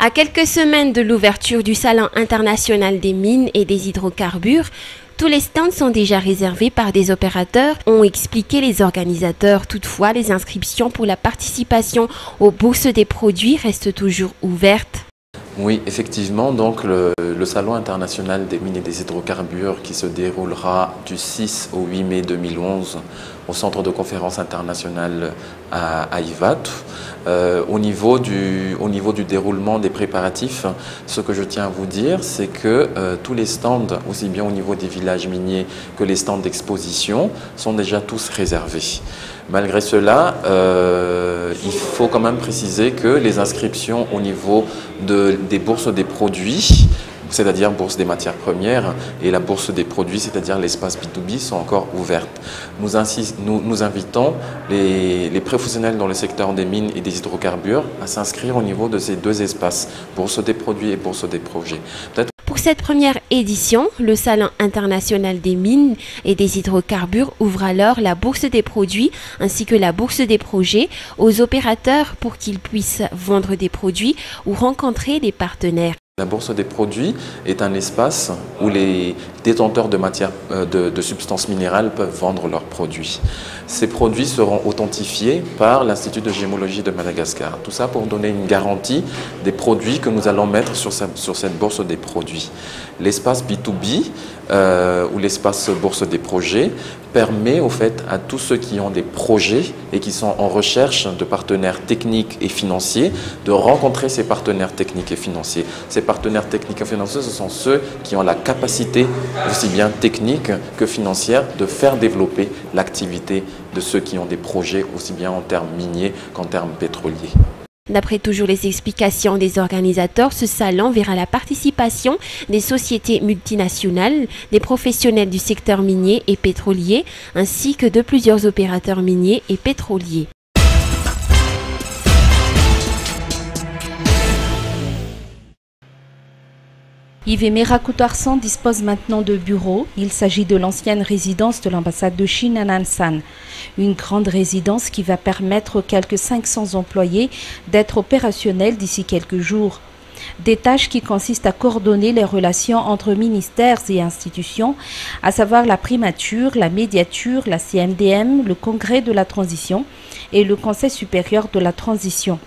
À quelques semaines de l'ouverture du Salon international des mines et des hydrocarbures, tous les stands sont déjà réservés par des opérateurs, ont expliqué les organisateurs. Toutefois, les inscriptions pour la participation aux bourses des produits restent toujours ouvertes. Oui, effectivement, donc le Salon international des mines et des hydrocarbures qui se déroulera du 6 au 8 mai 2011 au Centre de conférence internationale à Ivat. Au niveau du déroulement des préparatifs, ce que je tiens à vous dire, c'est que tous les stands, aussi bien au niveau des villages miniers que les stands d'exposition, sont déjà tous réservés. Malgré cela, il faut quand même préciser que les inscriptions au niveau des bourses des produits, c'est-à-dire bourse des matières premières, et la bourse des produits, c'est-à-dire l'espace B2B, sont encore ouvertes. Nous invitons les professionnels dans le secteur des mines et des hydrocarbures à s'inscrire au niveau de ces deux espaces, bourse des produits et bourse des projets. Pour cette première édition, le Salon international des mines et des hydrocarbures ouvre alors la bourse des produits ainsi que la bourse des projets aux opérateurs pour qu'ils puissent vendre des produits ou rencontrer des partenaires. La bourse des produits est un espace où les détenteurs de substances minérales peuvent vendre leurs produits. Ces produits seront authentifiés par l'Institut de gémologie de Madagascar. Tout ça pour donner une garantie des produits que nous allons mettre sur cette bourse des produits. L'espace B2B ou l'espace bourse des projets permet au fait à tous ceux qui ont des projets et qui sont en recherche de partenaires techniques et financiers de rencontrer ces partenaires techniques et financiers. Ces partenaires techniques et financiers, ce sont ceux qui ont la capacité, aussi bien technique que financière, de faire développer l'activité de ceux qui ont des projets, aussi bien en termes miniers qu'en termes pétroliers. D'après toujours les explications des organisateurs, ce salon verra la participation des sociétés multinationales, des professionnels du secteur minier et pétrolier, ainsi que de plusieurs opérateurs miniers et pétroliers. Ivemera Coutarsan dispose maintenant de bureaux. Il s'agit de l'ancienne résidence de l'ambassade de Chine à Nansan. Une grande résidence qui va permettre aux quelques 500 employés d'être opérationnels d'ici quelques jours. Des tâches qui consistent à coordonner les relations entre ministères et institutions, à savoir la primature, la médiature, la CMDM, le Congrès de la transition et le Conseil supérieur de la transition.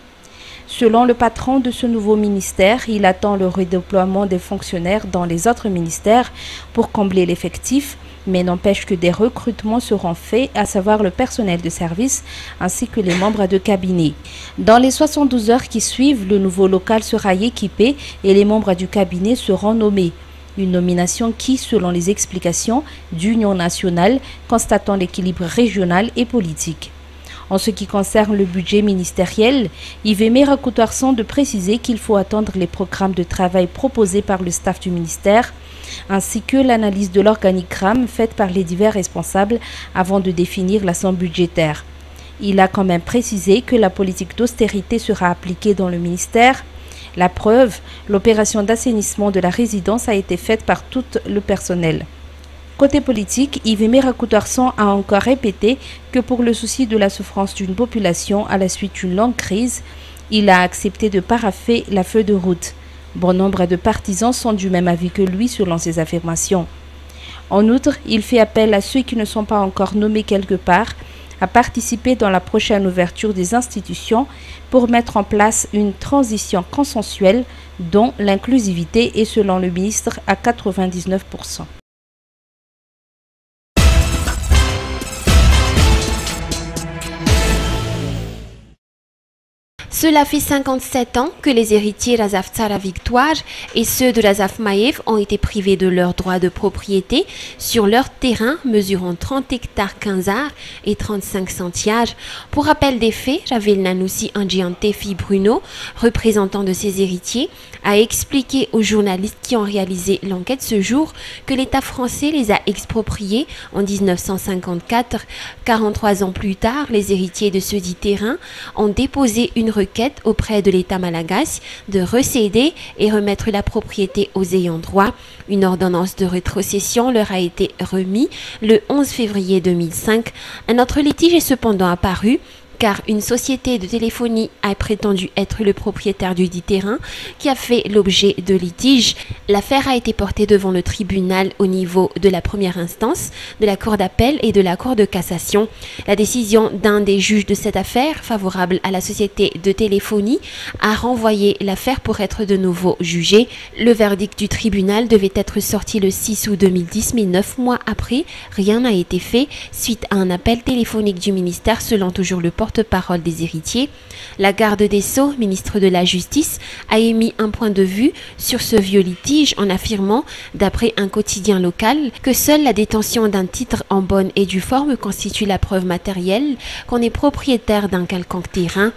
Selon le patron de ce nouveau ministère, il attend le redéploiement des fonctionnaires dans les autres ministères pour combler l'effectif, mais n'empêche que des recrutements seront faits, à savoir le personnel de service ainsi que les membres de cabinet. Dans les 72 heures qui suivent, le nouveau local sera équipé et les membres du cabinet seront nommés. Une nomination qui, selon les explications d'Union nationale, constatant l'équilibre régional et politique. En ce qui concerne le budget ministériel, Ivemera Coutarsan de préciser qu'il faut attendre les programmes de travail proposés par le staff du ministère, ainsi que l'analyse de l'organigramme faite par les divers responsables avant de définir la somme budgétaire. Il a quand même précisé que la politique d'austérité sera appliquée dans le ministère. La preuve, l'opération d'assainissement de la résidence a été faite par tout le personnel. Côté politique, Ivemera Coutarsan a encore répété que pour le souci de la souffrance d'une population à la suite d'une longue crise, il a accepté de parapher la feuille de route. Bon nombre de partisans sont du même avis que lui selon ses affirmations. En outre, il fait appel à ceux qui ne sont pas encore nommés quelque part à participer dans la prochaine ouverture des institutions pour mettre en place une transition consensuelle dont l'inclusivité est selon le ministre à 99%. Cela fait 57 ans que les héritiers Razaf Tsara Victoire et ceux de Razaf Maïev ont été privés de leurs droits de propriété sur leur terrain mesurant 30 hectares 15 arts et 35 centiages. Pour rappel des faits, Javel Nanoussi Andjiantefi Bruno, représentant de ces héritiers, a expliqué aux journalistes qui ont réalisé l'enquête ce jour que l'État français les a expropriés en 1954. 43 ans plus tard, les héritiers de ce dit terrain ont déposé une requête auprès de l'État malagasy de recéder et remettre la propriété aux ayants droit. Une ordonnance de rétrocession leur a été remise le 11 février 2005. Un autre litige est cependant apparu car une société de téléphonie a prétendu être le propriétaire du dit terrain qui a fait l'objet de litiges. L'affaire a été portée devant le tribunal au niveau de la première instance, de la Cour d'appel et de la Cour de cassation. La décision d'un des juges de cette affaire, favorable à la société de téléphonie, a renvoyé l'affaire pour être de nouveau jugée. Le verdict du tribunal devait être sorti le 6 août 2010, mais 9 mois après, rien n'a été fait suite à un appel téléphonique du ministère selon toujours le porte-parole des héritiers. La garde des Sceaux, ministre de la Justice, a émis un point de vue sur ce vieux litige en affirmant, d'après un quotidien local, que seule la détention d'un titre en bonne et due forme constitue la preuve matérielle qu'on est propriétaire d'un quelconque terrain.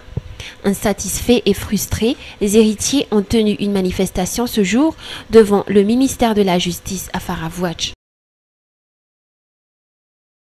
Insatisfaits et frustrés, les héritiers ont tenu une manifestation ce jour devant le ministère de la Justice à Faravouatch.